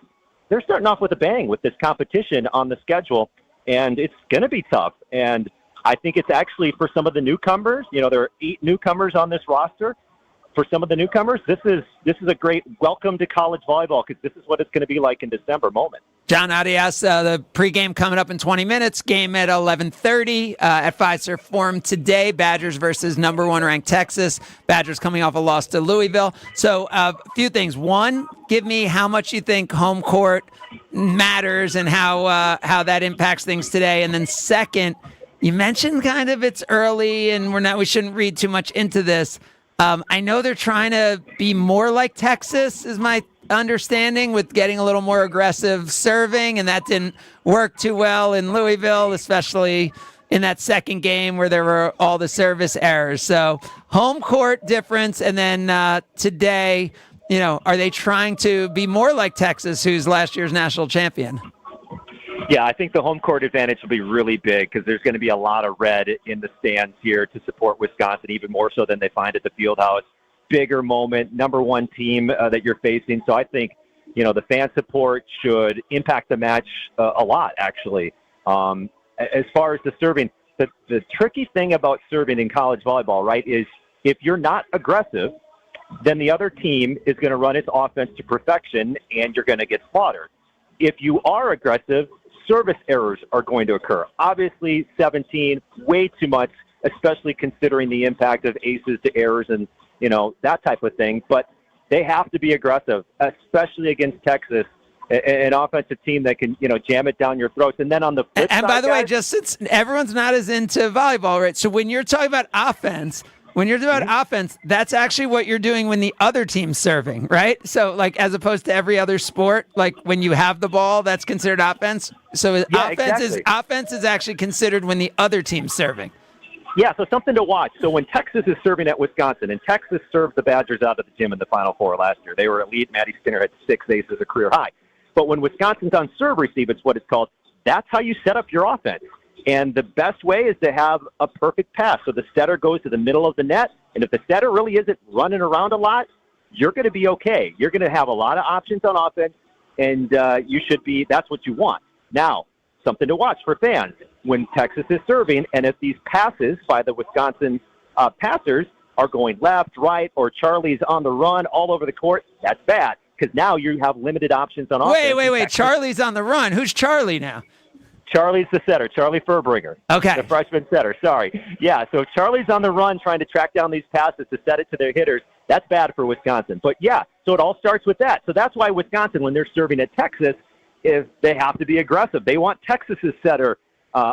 they're starting off with a bang with this competition on the schedule, and it's going to be tough. And I think it's actually for some of the newcomers, there are 8 newcomers on this roster. for some of the newcomers, this is a great welcome to college volleyball because this is what it's going to be like in December moment. John Adias, the pregame coming up in 20 minutes. Game at 11:30 at Fiserv Forum today. Badgers versus number 1 ranked Texas. Badgers coming off a loss to Louisville. So a few things. One, give me how much you think home court matters and how that impacts things today. And then second, you mentioned kind of it's early and we shouldn't read too much into this. I know they're trying to be more like Texas, is my understanding, with getting a little more aggressive serving, and that didn't work too well in Louisville, especially in that second game where there were all the service errors. So home court difference, and then today, are they trying to be more like Texas, who's last year's national champion? Yeah, I think the home court advantage will be really big because there's going to be a lot of red in the stands here to support Wisconsin, even more so than they find at the Fieldhouse. Bigger moment, number 1 team that you're facing. So I think, the fan support should impact the match a lot, actually. As far as the serving, the tricky thing about serving in college volleyball, right, is if you're not aggressive, then the other team is going to run its offense to perfection and you're going to get slaughtered. If you are aggressive, service errors are going to occur. Obviously, 17, way too much, especially considering the impact of aces to errors and, that type of thing. But they have to be aggressive, especially against Texas, an offensive team that can, jam it down your throats. And then on the flip side, by the way, just since everyone's not as into volleyball, right? So when you're talking about offense, that's actually what you're doing when the other team's serving, right? So, like, as opposed to every other sport, like when you have the ball, that's considered offense. So offense is actually considered when the other team's serving. Yeah, so something to watch. So when Texas is serving at Wisconsin, and Texas served the Badgers out of the gym in the Final Four last year. They were elite. Maddie Skinner had 6 aces, a career high. But when Wisconsin's on serve receive, it's what it's called. That's how you set up your offense. And the best way is to have a perfect pass. So the setter goes to the middle of the net, and if the setter really isn't running around a lot, you're going to be okay. You're going to have a lot of options on offense, and that's what you want. Now, something to watch for fans. When Texas is serving, and if these passes by the Wisconsin passers are going left, right, or Charlie's on the run all over the court, that's bad because now you have limited options on offense. Wait. Charlie's on the run. Who's Charlie now? Charlie's the setter, Charlie Furbringer. Okay. The freshman setter, sorry. Yeah, so Charlie's on the run trying to track down these passes to set it to their hitters. That's bad for Wisconsin. But, yeah, so it all starts with that. So that's why Wisconsin, when they're serving at Texas, if they have to be aggressive. They want Texas's setter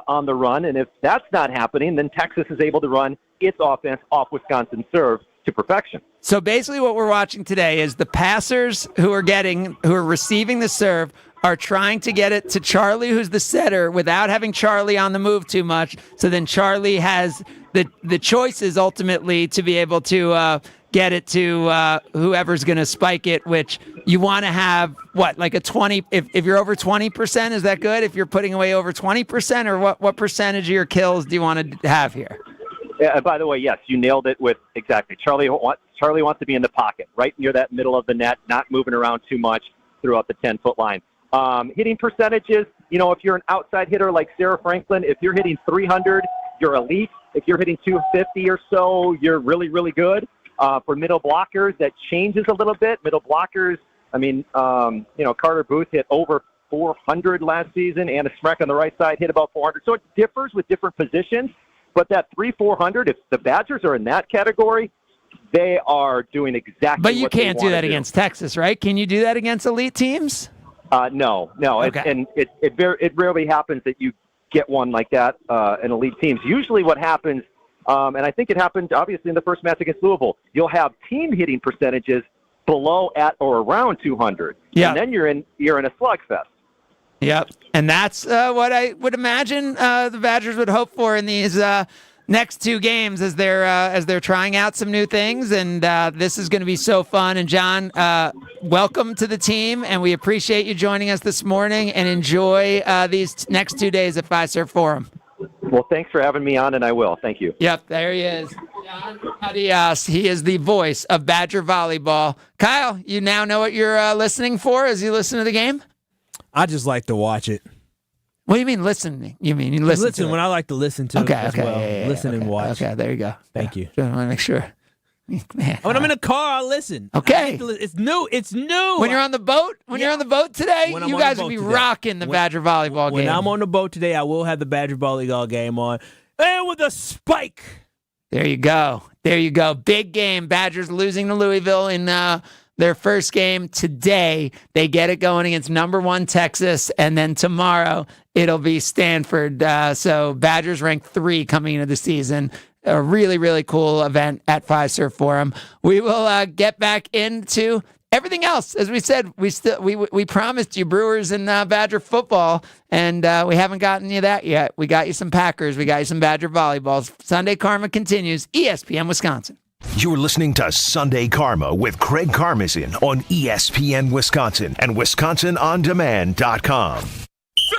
on the run, and if that's not happening, then Texas is able to run its offense off Wisconsin serve to perfection. So basically what we're watching today is the passers who are receiving the serve are trying to get it to Charlie, who's the setter, without having Charlie on the move too much. So then Charlie has the choices ultimately to be able to get it to whoever's going to spike it, which you want to have, like a 20, if you're over 20%, is that good? If you're putting away over 20%, or what percentage of your kills do you want to have here? Yeah, by the way, yes, you nailed it with exactly. Charlie wants to be in the pocket, right near that middle of the net, not moving around too much throughout the 10-foot line. Hitting percentages, if you're an outside hitter like Sarah Franklin, if you're hitting 300, you're elite. If you're hitting 250 or so, you're really, really good. For middle blockers, that changes a little bit. Middle blockers, Carter Booth hit over 400 last season. Anna Smrek on the right side hit about 400. So it differs with different positions. But that 300-400, if the Badgers are in that category, they are doing exactly But you what they can't want do that to against Texas, right? Can you do that against elite teams? No. Okay. It rarely happens that you get one like that in elite teams. Usually what happens, and I think it happened obviously in the first match against Louisville, you'll have team hitting percentages below, at, or around 200. Yeah. And then you're in a slugfest. Yep. And that's what I would imagine the Badgers would hope for in these next two games as they're trying out some new things. And this is going to be so fun. And John, welcome to the team, and we appreciate you joining us this morning, and enjoy these next 2 days at Fiserv Forum. Well, thanks for having me on, and I will. Thank you. Yep, there he is. John Adias. He is the voice of Badger volleyball. Kyle, you now know what you're listening for as you listen to the game? I just like to watch it. What do you mean listening? You mean you listen to when it? I like to listen to it as well. Yeah, listen and watch. Okay, there you go. Thank you. I want to make sure. Man, when I'm in a car, I'll listen. Okay. It's new. It's new. When you're on the boat, you're on the boat today, When I'm you on the guys will boat be today. rocking the Badger volleyball game. When I'm on the boat today, I will have the Badger volleyball game on. And with a spike. There you go. There you go. Big game. Badgers losing to Louisville in their first game today. They get it going against number 1 Texas, and then tomorrow it'll be Stanford. So Badgers ranked 3 coming into the season. A really, really cool event at Fiserv Forum. We will get back into everything else. As we said, we promised you Brewers and Badger football, and we haven't gotten you that yet. We got you some Packers. We got you some Badger volleyballs. Sunday Karma continues. ESPN Wisconsin. You're listening to Sunday Karma with Craig Karmazin on ESPN Wisconsin and WisconsinOnDemand.com.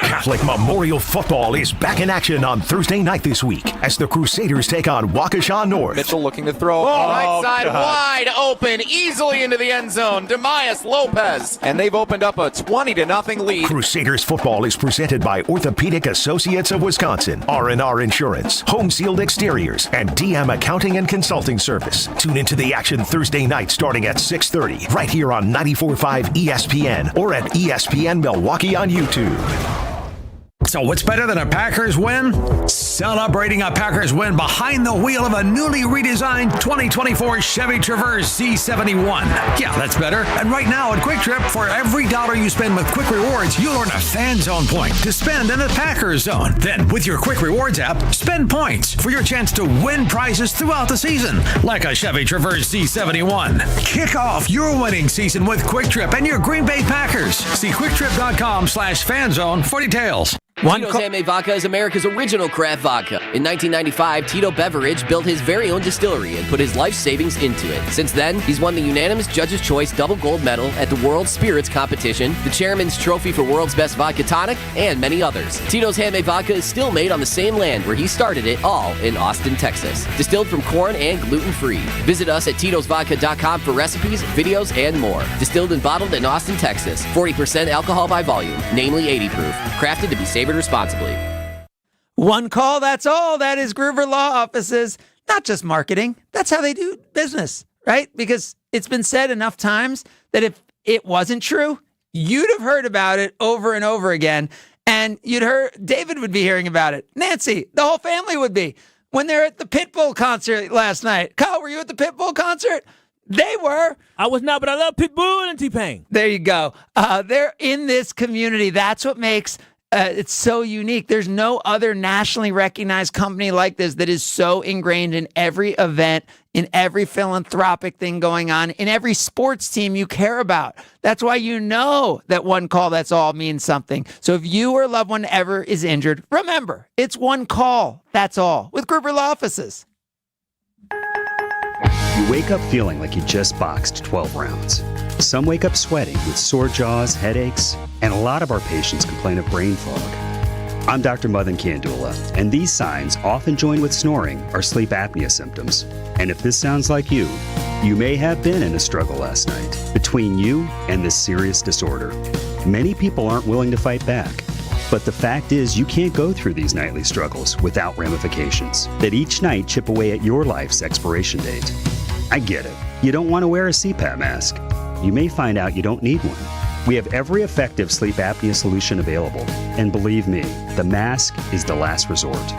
Catholic Memorial Football is back in action on Thursday night this week as the Crusaders take on Waukesha North. Mitchell looking to throw. Right side wide open, easily into the end zone. Demias Lopez. And they've opened up a 20-0 lead. Crusaders football is presented by Orthopedic Associates of Wisconsin, R&R Insurance, Home Sealed Exteriors, and DM Accounting and Consulting Service. Tune into the action Thursday night starting at 6:30 right here on 94.5 ESPN or at ESPN Milwaukee on YouTube. So what's better than a Packers win? Celebrating a Packers win behind the wheel of a newly redesigned 2024 Chevy Traverse C71. Yeah, that's better. And right now at Quick Trip, for every $1 you spend with Quick Rewards, you'll earn a Fan Zone point to spend in the Packers Zone. Then with your Quick Rewards app, spend points for your chance to win prizes throughout the season, like a Chevy Traverse C71. Kick off your winning season with Quick Trip and your Green Bay Packers. See quicktrip.com/fanzone for details. Tito's Handmade Vodka is America's original craft vodka. In 1995, Tito Beveridge built his very own distillery and put his life savings into it. Since then, he's won the unanimous Judge's Choice Double Gold Medal at the World Spirits Competition, the Chairman's Trophy for World's Best Vodka Tonic, and many others. Tito's Handmade Vodka is still made on the same land where he started it, all in Austin, Texas. Distilled from corn and gluten-free. Visit us at Tito'sVodka.com for recipes, videos, and more. Distilled and bottled in Austin, Texas. 40% alcohol by volume, namely 80 proof. Crafted to be savored responsibly. One call, that's all. That is Groover Law Offices. Not just marketing. That's how they do business, right? Because it's been said enough times that if it wasn't true, you'd have heard about it over and over again. And David would be hearing about it. Nancy, the whole family would be. When they're at the Pitbull concert last night. Kyle, were you at the Pitbull concert? They were. I was not, but I love Pitbull and T-Pain. There you go. They're in this community. That's what makes it's so unique. There's no other nationally recognized company like this that is so ingrained in every event, in every philanthropic thing going on, in every sports team you care about. That's why you know that one call, that's all means something. So if you or a loved one ever is injured, remember, it's one call, that's all, with Groover Law Offices. You wake up feeling like you just boxed 12 rounds. Some wake up sweating with sore jaws, headaches, and a lot of our patients complain of brain fog. I'm Dr. Madan Kandula, and these signs, often joined with snoring, are sleep apnea symptoms. And if this sounds like you may have been in a struggle last night between you and this serious disorder. Many people aren't willing to fight back. But the fact is, you can't go through these nightly struggles without ramifications that each night chip away at your life's expiration date. I get it. You don't want to wear a CPAP mask. You may find out you don't need one. We have every effective sleep apnea solution available. And believe me, the mask is the last resort.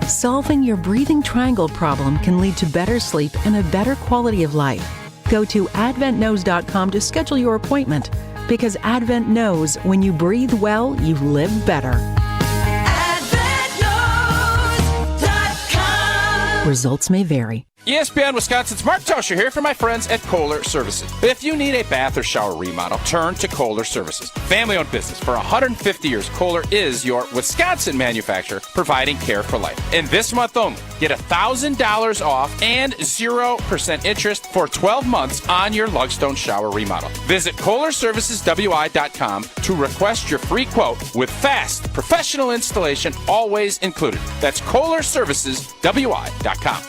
Solving your breathing triangle problem can lead to better sleep and a better quality of life. Go to AdventKnows.com to schedule your appointment, because Advent knows when you breathe well, you live better. AdventKnows.com. Results may vary. ESPN Wisconsin's Mark Tosher here for my friends at Kohler Services. If you need a bath or shower remodel, turn to Kohler Services. Family-owned business for 150 years, Kohler is your Wisconsin manufacturer providing care for life. And this month only, get $1,000 off and 0% interest for 12 months on your Lugstone shower remodel. Visit KohlerServicesWI.com to request your free quote with fast, professional installation always included. That's KohlerServicesWI.com.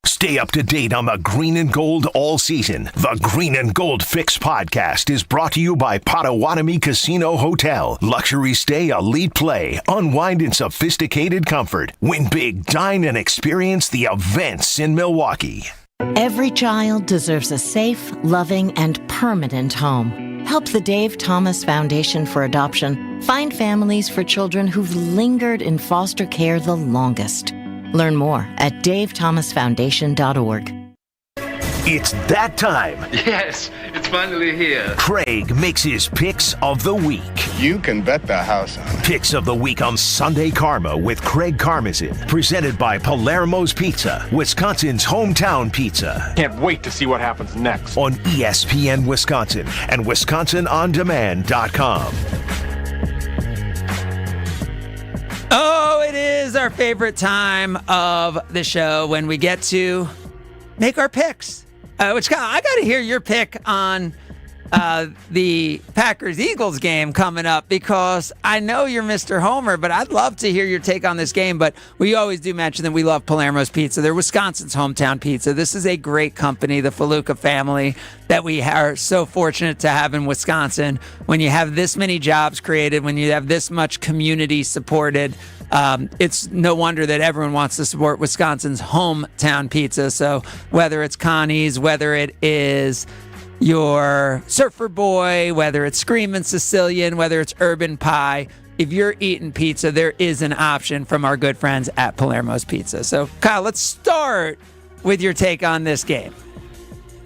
Stay up to date on the green and gold all season. The Green and Gold Fix podcast is brought to you by Potawatomi Casino Hotel. Luxury stay, elite play, unwind in sophisticated comfort. Win big, dine, and experience the events in Milwaukee. Every child deserves a safe, loving, and permanent home. Help the Dave Thomas Foundation for Adoption find families for children who've lingered in foster care the longest. Learn more at davethomasfoundation.org. It's that time. Yes, it's finally here. Craig makes his picks of the week. You can bet the house on it. Picks of the week on Sunday Karma with Craig Karmazin. Presented by Palermo's Pizza, Wisconsin's hometown pizza. Can't wait to see what happens next. On ESPN Wisconsin and WisconsinOnDemand.com. Oh, it is our favorite time of the show when we get to make our picks. I got to hear your pick on the Packers-Eagles game coming up, because I know you're Mr. Homer, but I'd love to hear your take on this game. But we always do mention that we love Palermo's Pizza. They're Wisconsin's hometown pizza. This is a great company, the Faluca family, that we are so fortunate to have in Wisconsin. When you have this many jobs created, when you have this much community supported, it's no wonder that everyone wants to support Wisconsin's hometown pizza. So whether it's Connie's, whether it is your Surfer Boy, whether it's Screamin' Sicilian, whether it's Urban Pie, if you're eating pizza, there is an option from our good friends at Palermo's Pizza. So, Kyle, let's start with your take on this game.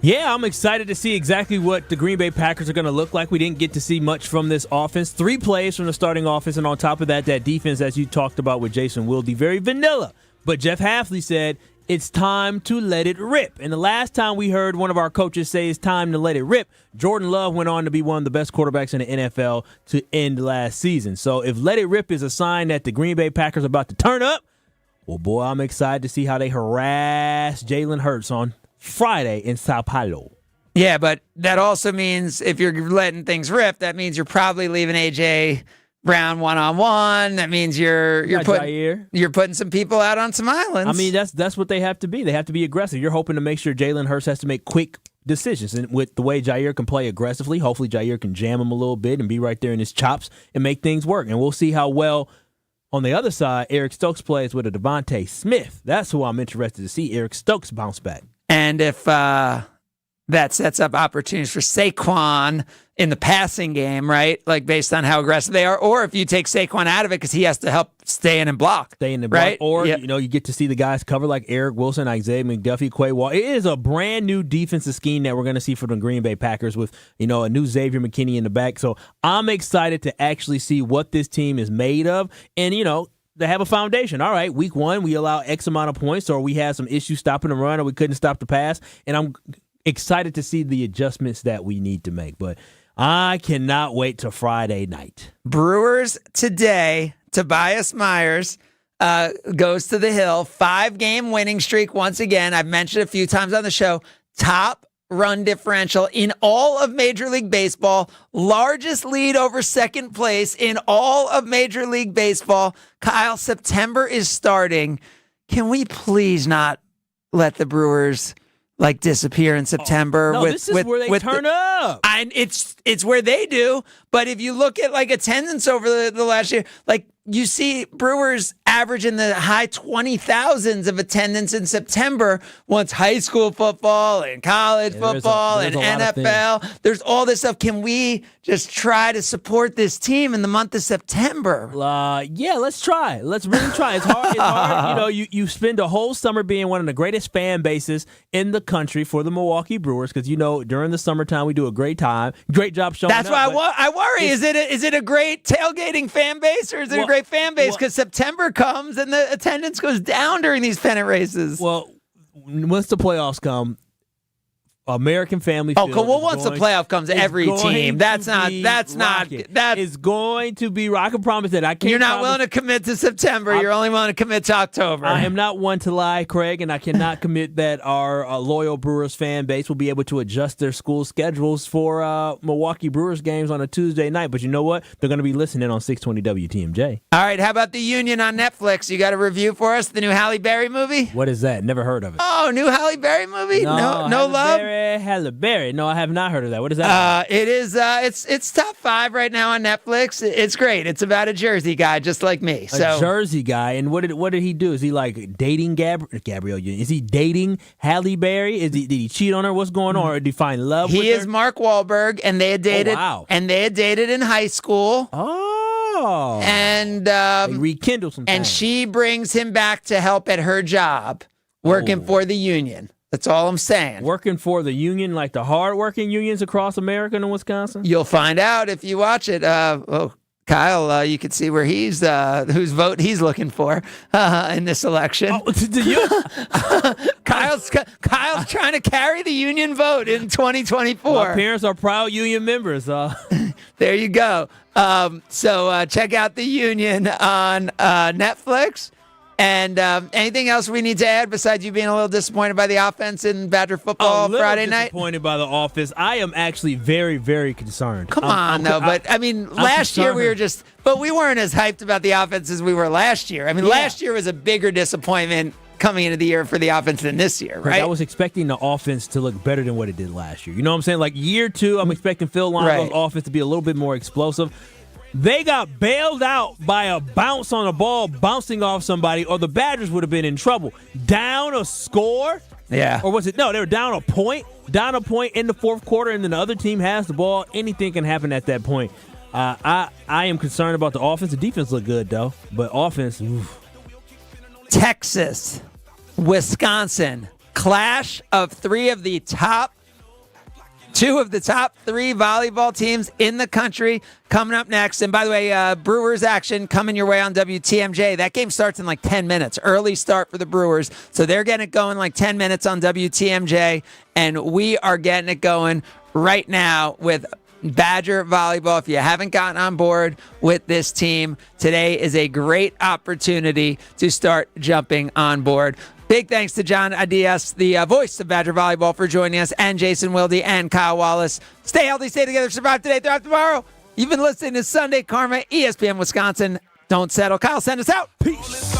Yeah, I'm excited to see exactly what the Green Bay Packers are going to look like. We didn't get to see much from this offense. 3 plays from the starting offense, and on top of that, that defense, as you talked about with Jason Wilde, very vanilla. But Jeff Hafley said, it's time to let it rip. And the last time we heard one of our coaches say it's time to let it rip, Jordan Love went on to be one of the best quarterbacks in the NFL to end last season. So if let it rip is a sign that the Green Bay Packers are about to turn up, well, boy, I'm excited to see how they harass Jalen Hurts on Friday in Sao Paulo. Yeah, but that also means if you're letting things rip, that means you're probably leaving A.J. Brown one-on-one. That means you're putting some people out on some islands. I mean, that's what they have to be. They have to be aggressive. You're hoping to make sure Jalen Hurts has to make quick decisions. And with the way Jair can play aggressively, hopefully Jair can jam him a little bit and be right there in his chops and make things work. And we'll see how well, on the other side, Eric Stokes plays with a Devontae Smith. That's who I'm interested to see, Eric Stokes bounce back. And if that sets up opportunities for Saquon in the passing game, right? Like based on how aggressive they are. Or if you take Saquon out of it because he has to help stay in and block. Right? Or, you get to see the guys cover like Eric Wilson, Isaiah McDuffie, Quay Wall. It is a brand new defensive scheme that we're going to see from the Green Bay Packers with, a new Xavier McKinney in the back. So I'm excited to actually see what this team is made of. And, they have a foundation. All right, week 1, we allow X amount of points, or we had some issues stopping the run, or we couldn't stop the pass. And I'm excited to see the adjustments that we need to make. But I cannot wait till Friday night. Brewers today, Tobias Myers goes to the hill. 5-game winning streak once again. I've mentioned a few times on the show. Top run differential in all of Major League Baseball. Largest lead over second place in all of Major League Baseball. Kyle, September is starting. Can we please not let the Brewers disappear in September? No, this is where they turn up. It's where they do. But if you look at attendance over the last year, you see Brewers average in the high 20,000s of attendance in September once high school football and college football and NFL. There's all this stuff. Can we just try to support this team in the month of September? Yeah, let's try. Let's really try. It's hard. It's hard. You spend a whole summer being one of the greatest fan bases in the country for the Milwaukee Brewers because, during the summertime we do a great job showing That's up. why I worry. Is it a great tailgating fan base or is it a great fan base? Because September comes and the attendance goes down during these pennant races. Well, once the playoffs come, American Family Field. Once the playoff comes, every team. It's going to be rock. I can promise that. I can't. You're not willing to commit to September. You're only willing to commit to October. I am not one to lie, Craig, and I cannot commit that our loyal Brewers fan base will be able to adjust their school schedules for Milwaukee Brewers games on a Tuesday night. But you know what? They're going to be listening on 620 WTMJ. All right. How about The Union on Netflix? You got a review for us? The new Halle Berry movie? What is that? Never heard of it. Oh, new Halle Berry movie? No love? Halle Berry. No, I have not heard of that. What is that? It is. It's top 5 right now on Netflix. It's great. It's about a Jersey guy just like me. A Jersey guy. And what did he do? Is he like dating Gabrielle Union? Is he dating Halle Berry? Did he cheat on her? What's going on? Or did he find love with her? He is Mark Wahlberg, and they had dated. Oh, wow. And they had dated in high school. Oh. And they rekindle some and things. she brings him back to help at her job, working for the union. That's all I'm saying. Working for the union, like the hard-working unions across America and Wisconsin? You'll find out if you watch it. Kyle, you can see where he's whose vote he's looking for in this election. Kyle's trying to carry the union vote in 2024. My parents are proud union members. There you go. So check out the union on Netflix. And anything else we need to add besides you being a little disappointed by the offense in Badger football Friday night? Disappointed by the offense. I am actually very, very concerned. Come on, but I mean, last year we were but we weren't as hyped about the offense as we were last year. I mean, last year was a bigger disappointment coming into the year for the offense than this year, right? I was expecting the offense to look better than what it did last year. You know what I'm saying? Like year 2, I'm expecting Phil Longo's offense to be a little bit more explosive. They got bailed out by a bounce on a ball bouncing off somebody, or the Badgers would have been in trouble. Down a score? Yeah. Or was it? No, they were down a point in the fourth quarter, and then the other team has the ball. Anything can happen at that point. I am concerned about the offense. The defense looked good, though, but offense, oof. Texas, Wisconsin, clash of 2 of the top 3 volleyball teams in the country coming up next. And by the way, Brewers action coming your way on WTMJ. That game starts in like 10 minutes. Early start for the Brewers. So they're getting it going like 10 minutes on WTMJ. And we are getting it going right now with Badger volleyball. If you haven't gotten on board with this team, today is a great opportunity to start jumping on board. Big thanks to John Adias, the voice of Badger Volleyball, for joining us, and Jason Wilde and Kyle Wallace. Stay healthy, stay together, survive today, thrive tomorrow. You've been listening to Sunday Karma, ESPN Wisconsin. Don't settle. Kyle, send us out. Peace.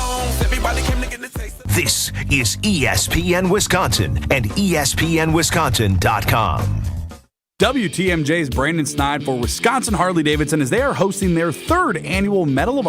This is ESPN Wisconsin and ESPNWisconsin.com. WTMJ's Brandon Snide for Wisconsin Harley-Davidson as they are hosting their 3rd annual Medal of